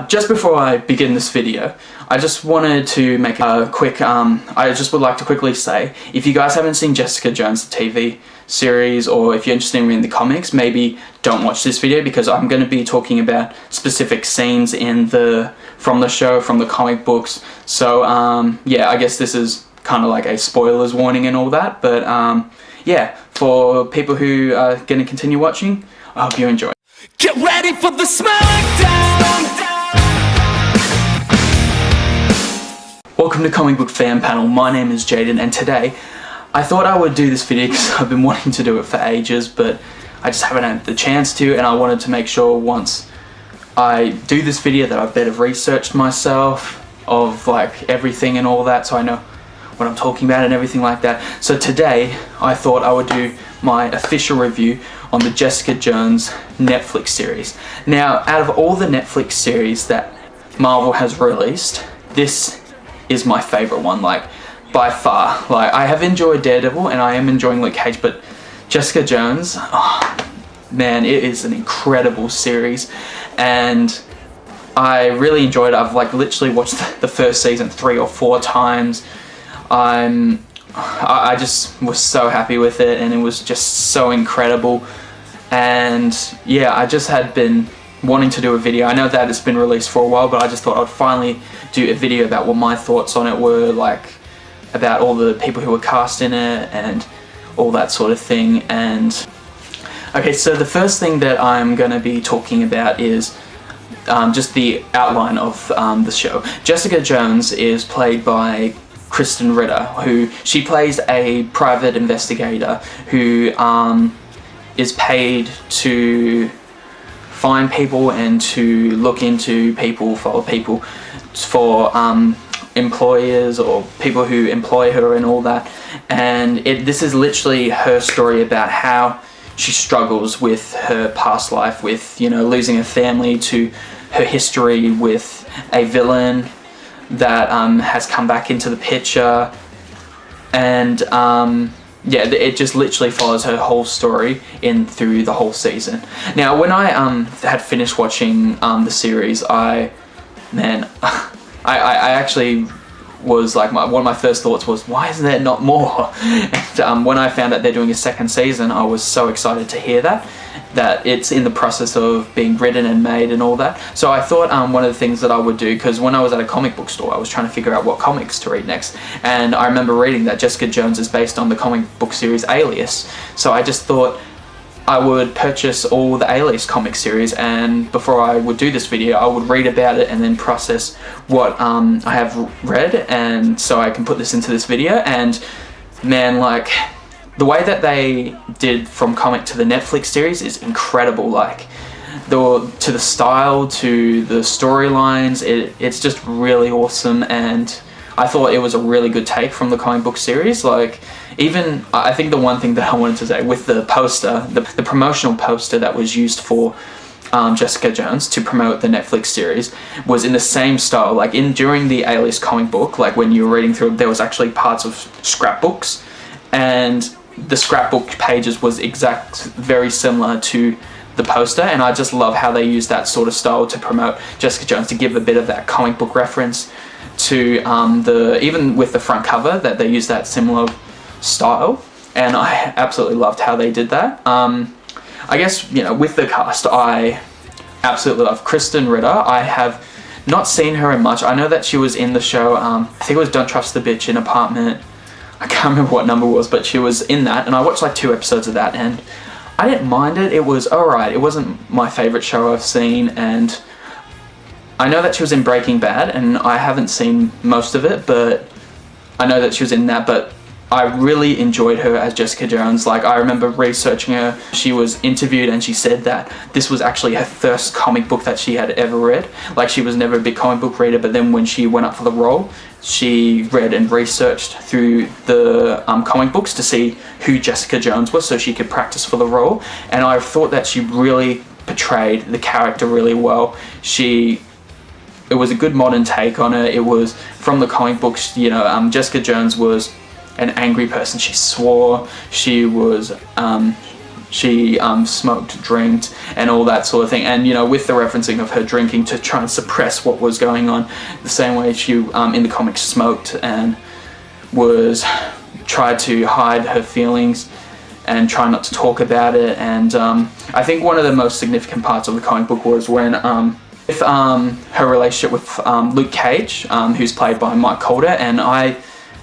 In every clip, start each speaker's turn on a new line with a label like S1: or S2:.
S1: Just before I begin this video, I just wanted to make a quick, I just would like to quickly say, if you guys haven't seen Jessica Jones, the TV series, or if you're interested in reading the comics, maybe don't watch this video because I'm going to be talking about specific scenes from the show, from the comic books. So, yeah, I guess this is kind of like a spoilers warning and all that, but yeah, for people who are going to continue watching, I hope you enjoy.
S2: Get ready for the smackdown!
S1: Welcome to Comic Book Fan Panel. My name is Jayden, and today I thought I would do this video because I've been wanting to do it for ages, but I just haven't had the chance to, and I wanted to make sure once I do this video that I've better researched myself of like everything and all that, so I know what I'm talking about and everything like that. So today I thought I would do my official review on the Jessica Jones Netflix series. Now, out of all the Netflix series that Marvel has released, this is my favorite one, like by far. Like, I have enjoyed Daredevil and I am enjoying Luke Cage, but Jessica Jones, oh man, it is an incredible series, and I really enjoyed it. I've like literally watched the first season 3 or 4 times. I just was so happy with it, and it was just so incredible. And yeah, I just had been wanting to do a video. I know that it's been released for a while, but I just thought I'd finally do a video about what my thoughts on it were, like about all the people who were cast in it and all that sort of thing. And okay, so the first thing that I'm going to be talking about is just the outline of the show. Jessica Jones is played by Krysten Ritter, who she plays a private investigator who is paid to find people and to look into people for employers or people who employ her and all that. And this is literally her story about how she struggles with her past life, with, you know, losing a family, to her history with a villain that has come back into the picture. And yeah, it just literally follows her whole story through the whole season. Now, when I had finished watching the series, I actually was like, one of my first thoughts was, why isn't there not more? And when I found out they're doing a second season, I was so excited to hear that it's in the process of being written and made and all that. So I thought one of the things that I would do, because when I was at a comic book store, I was trying to figure out what comics to read next, and I remember reading that Jessica Jones is based on the comic book series Alias. So I just thought I would purchase all the Alias comic series, and before I would do this video, I would read about it and then process what I have read, and so I can put this into this video. And man, like, the way that they did from comic to the Netflix series is incredible. Like, to the style, to the storylines, it's just really awesome. And I thought it was a really good take from the comic book series. Like, even, I think the one thing that I wanted to say with the poster, the promotional poster that was used for Jessica Jones to promote the Netflix series, was in the same style. Like, during the Alias comic book, like when you were reading through it, there was actually parts of scrapbooks, and the scrapbook pages was very similar to the poster. And I just love how they use that sort of style to promote Jessica Jones, to give a bit of that comic book reference to even with the front cover, that they use that similar style. And I absolutely loved how they did that. I guess, you know, with the cast, I absolutely love Krysten Ritter. I have not seen her in much. I know that she was in the show, I think it was Don't Trust the Bitch in Apartment, I can't remember what number it was, but she was in that, and I watched like 2 episodes of that, and I didn't mind it. It was alright. It wasn't my favourite show I've seen, and I know that she was in Breaking Bad, and I haven't seen most of it, but I know that she was in that. But I really enjoyed her as Jessica Jones. Like, I remember researching her. She was interviewed and she said that this was actually her first comic book that she had ever read. Like, she was never a big comic book reader, but then when she went up for the role, she read and researched through the comic books to see who Jessica Jones was so she could practice for the role. And I thought that she really portrayed the character really well. It was a good modern take on it. It was from the comic books, you know. Jessica Jones was an angry person. She swore. She was she smoked, drank, and all that sort of thing. And, you know, with the referencing of her drinking to try and suppress what was going on, the same way she, in the comics, smoked and tried to hide her feelings and try not to talk about it. And I think one of the most significant parts of the comic book was when with her relationship with Luke Cage, who's played by Mike Calder, and I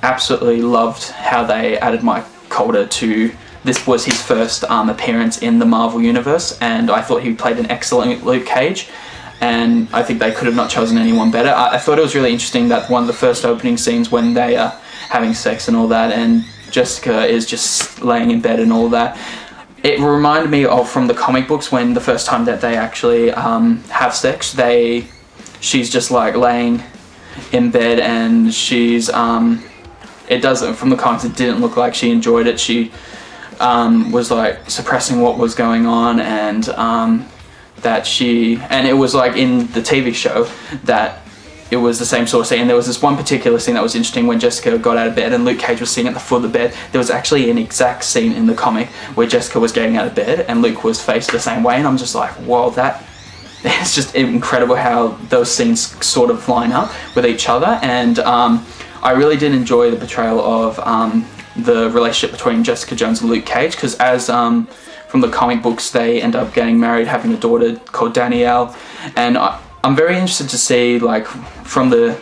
S1: absolutely loved how they added Mike Calder to. This was his first appearance in the Marvel Universe, and I thought he played an excellent Luke Cage, and I think they could have not chosen anyone better. I thought it was really interesting that one of the first opening scenes when they are having sex and all that, and Jessica is just laying in bed and all that. It reminded me of from the comic books when the first time that they actually have sex, she's just like laying in bed, and she's it doesn't, from the comics, it didn't look like she enjoyed it. She was like suppressing what was going on, and it was like in the TV show that it was the same sort of scene. There was this one particular scene that was interesting when Jessica got out of bed and Luke Cage was sitting at the foot of the bed. There was actually an exact scene in the comic where Jessica was getting out of bed and Luke was faced the same way, and I'm just like, whoa, it's just incredible how those scenes sort of line up with each other. And I really did enjoy the portrayal of the relationship between Jessica Jones and Luke Cage, because as from the comic books, they end up getting married, having a daughter called Danielle, and I'm very interested to see, like, from the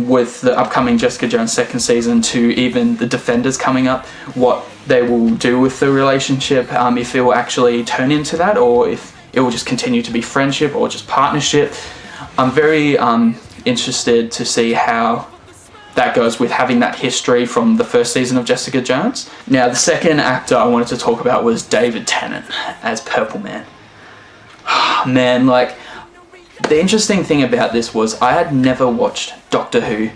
S1: with the upcoming Jessica Jones second season to even the Defenders coming up, what they will do with the relationship, if it will actually turn into that, or if it will just continue to be friendship or just partnership. I'm very interested to see how that goes with having that history from the first season of Jessica Jones. Now, the second actor I wanted to talk about was David Tennant as Purple Man. Man, like, the interesting thing about this was I had never watched Doctor Who.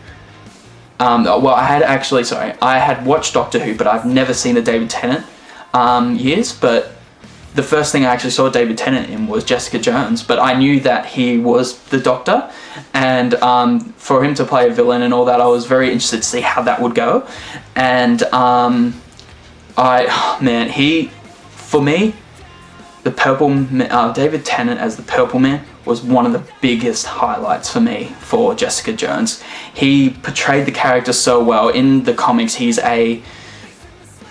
S1: I had watched Doctor Who, but I've never seen the David Tennant years, but the first thing I actually saw David Tennant in was Jessica Jones, but I knew that he was the Doctor, and for him to play a villain and all that, I was very interested to see how that would go. And for me, David Tennant as the Purple Man was one of the biggest highlights for me for Jessica Jones. He portrayed the character so well. In the comics, he's a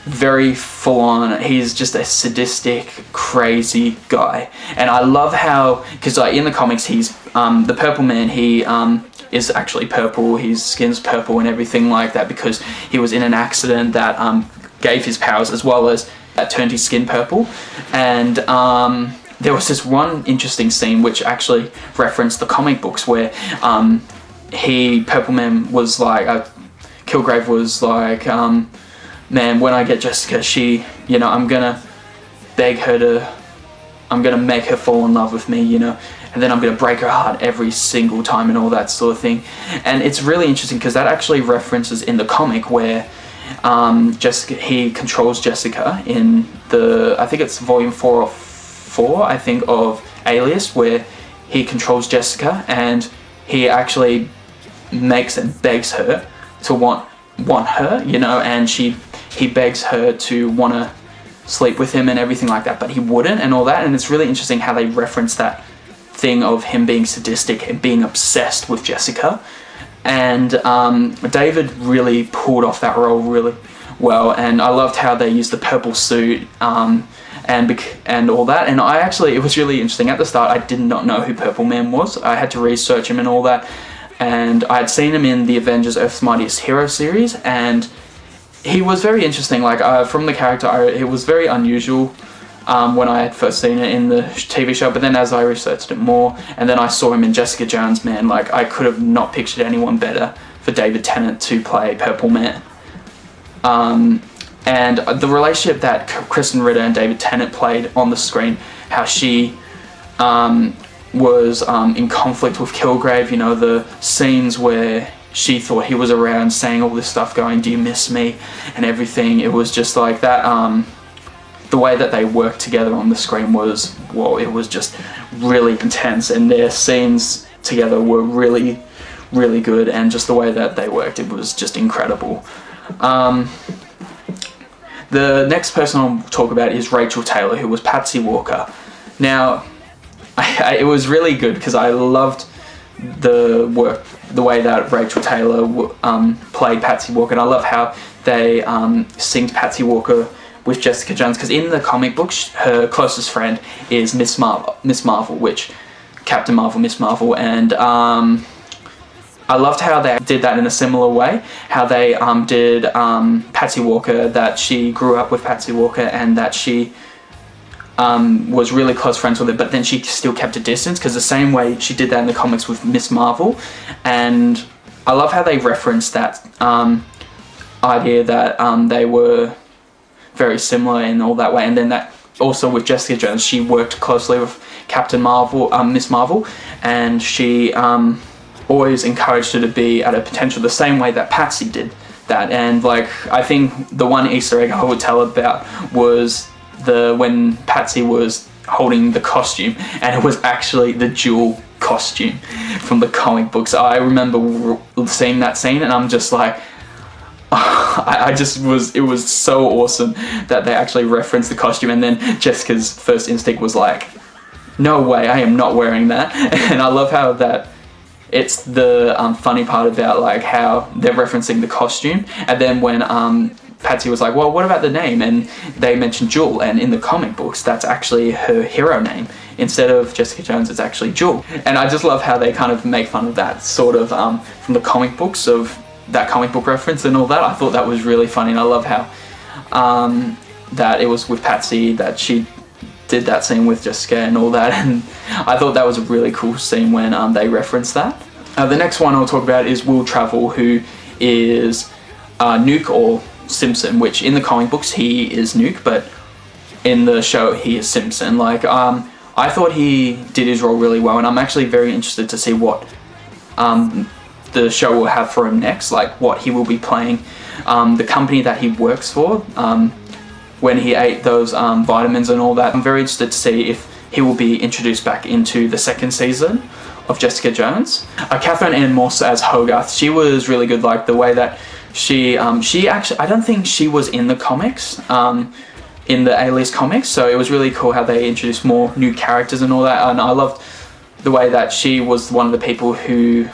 S1: very full-on, he's just a sadistic, crazy guy. And I love how, because in the comics, he's the Purple Man, he is actually purple, his skin's purple and everything like that, because he was in an accident that gave his powers, as well as that turned his skin purple. And there was this one interesting scene which actually referenced the comic books where Purple Man was like, Kilgrave was like, man, when I get Jessica, I'm gonna make her fall in love with me, and then I'm gonna break her heart every single time and all that sort of thing. And it's really interesting because that actually references in the comic where he controls Jessica in I think it's volume 4 or 4, I think, of Alias, where he controls Jessica and he actually makes and begs her to want her, and he begs her to want to sleep with him and everything like that, but he wouldn't and all that. And it's really interesting how they reference that thing of him being sadistic and being obsessed with Jessica. And David really pulled off that role really well, and I loved how they used the purple suit and all that. And it was really interesting. At the start, I did not know who Purple Man was. I had to research him and all that, and I had seen him in the Avengers Earth's Mightiest Hero series, and he was very interesting. Like, from the character, it was very unusual when I had first seen it in the TV show, but then as I researched it more, and then I saw him in Jessica Jones, man, like, I could have not pictured anyone better for David Tennant to play Purple Man. And the relationship that Kristen Ritter and David Tennant played on the screen, how she was in conflict with Kilgrave, the scenes where she thought he was around saying all this stuff, going, "Do you miss me?" and everything. It was just like that. The way that they worked together on the screen was, it was just really intense, and their scenes together were really, really good, and just the way that they worked, it was just incredible. The next person I'll talk about is Rachel Taylor, who was Patsy Walker. Now, it was really good because I loved the way that Rachel Taylor played Patsy Walker, and I love how they synced Patsy Walker with Jessica Jones, because in the comic books, her closest friend is Miss Marvel, which Captain Marvel, Miss Marvel, and I loved how they did that in a similar way, how they did Patsy Walker, that she grew up with Patsy Walker and that she was really close friends with her, but then she still kept a distance, because the same way she did that in the comics with Miss Marvel. And I love how they referenced that idea that they were very similar in all that way, and then that also with Jessica Jones, she worked closely with Captain Marvel, Miss Marvel, and she always encouraged her to be at her potential, the same way that Patsy did that. And like, I think the one Easter egg I would tell about was when Patsy was holding the costume, and it was actually the Jewel costume from the comic books. I remember seeing that scene, and I'm just like, it was so awesome that they actually referenced the costume. And then Jessica's first instinct was like, no way, I am not wearing that. And I love how that it's the funny part about like how they're referencing the costume, and then when Patsy was like, well, what about the name? And they mentioned Jewel, and in the comic books, that's actually her hero name. Instead of Jessica Jones, it's actually Jewel. And I just love how they kind of make fun of that sort of from the comic books, of that comic book reference and all that. I thought that was really funny, and I love how that it was with Patsy that she did that scene with Jessica and all that, and I thought that was a really cool scene when they referenced that. The next one I'll talk about is Will Travel, who is Nuke or Simpson, which in the comic books he is Nuke, but in the show he is Simpson. Like, I thought he did his role really well, and I'm actually very interested to see what the show will have for him next, like what he will be playing, the company that he works for, when he ate those vitamins and all that. I'm very interested to see if he will be introduced back into the second season of Jessica Jones. Catherine Ann Moss as Hogarth, she was really good. Like the way that she actually, I don't think she was in the comics, in the Alias comics, so it was really cool how they introduced more new characters and all that. And I loved the way that she was one of the people who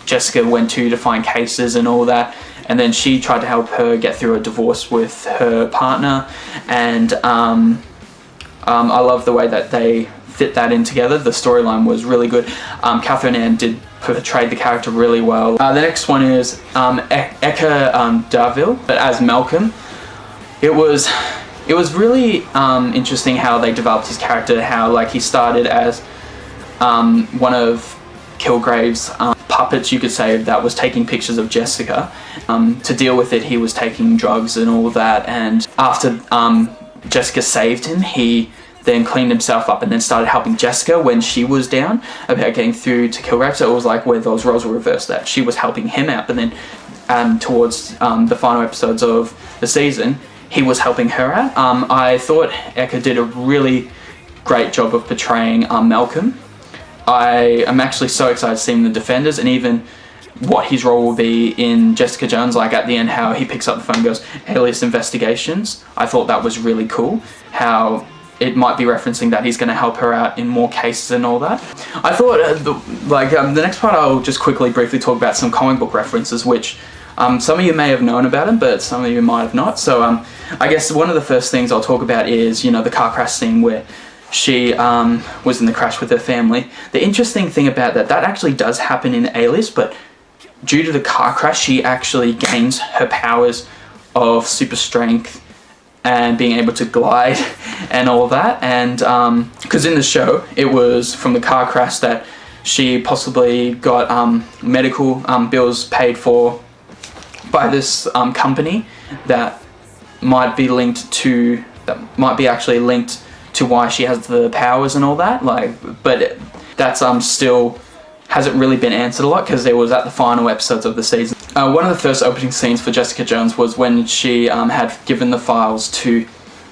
S1: Jessica went to find cases and all that, and then she tried to help her get through a divorce with her partner. And I love the way that they fit that in together. The storyline was really good. Catherine Ann did portray the character really well. The next one is Eka Darville, but as Malcolm. It was really interesting how they developed his character, how like he started as one of Kilgrave's puppets, you could say, that was taking pictures of Jessica. To deal with it, he was taking drugs and all that, and after Jessica saved him, he then cleaned himself up and then started helping Jessica when she was down about getting through to Kilgrave. So it was like where those roles were reversed, that she was helping him out, but then towards the final episodes of the season, he was helping her out. I thought Eka did a really great job of portraying Malcolm. I am actually so excited to see him in the Defenders, and even what his role will be in Jessica Jones, like at the end how he picks up the phone and goes, Alias Investigations. I thought that was really cool, how it might be referencing that he's going to help her out in more cases and all that. I thought the next part I'll just briefly talk about some comic book references, which some of you may have known about them, but some of you might have not. So I guess one of the first things I'll talk about is, the car crash scene where she was in the crash with her family. The interesting thing about that actually does happen in Alias, but due to the car crash, she actually gains her powers of super strength and being able to glide and all that. And because in the show, it was from the car crash that she possibly got medical bills paid for by this company that might be actually linked to why she has the powers and all that. But that's still hasn't really been answered a lot, because it was at the final episodes of the season. One of the first opening scenes for Jessica Jones was when she had given the files to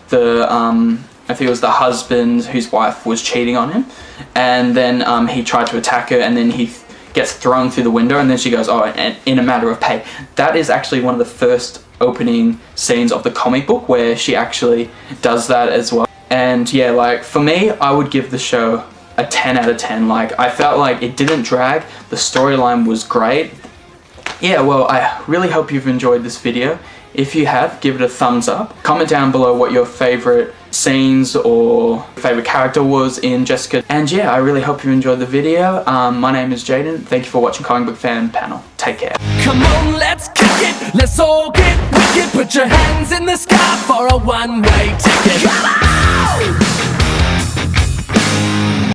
S1: the I think it was the husband whose wife was cheating on him, and then he tried to attack her, and then he gets thrown through the window, and then she goes, oh, and in a matter of pay. That is actually one of the first opening scenes of the comic book where she actually does that as well. And yeah, like for me, I would give the show a 10 out of 10. Like I felt like it didn't drag, the storyline was great. Yeah, well, I really hope you've enjoyed this video. If you have, give it a thumbs up. Comment down below what your favorite scenes or favorite character was in Jessica. And yeah, I really hope you enjoyed the video. My name is Jayden. Thank you for watching Comic Book Fan Panel. Take care.
S2: Come on, let's kick it. Let's all get wicked. Put your hands in the sky for a one-way ticket.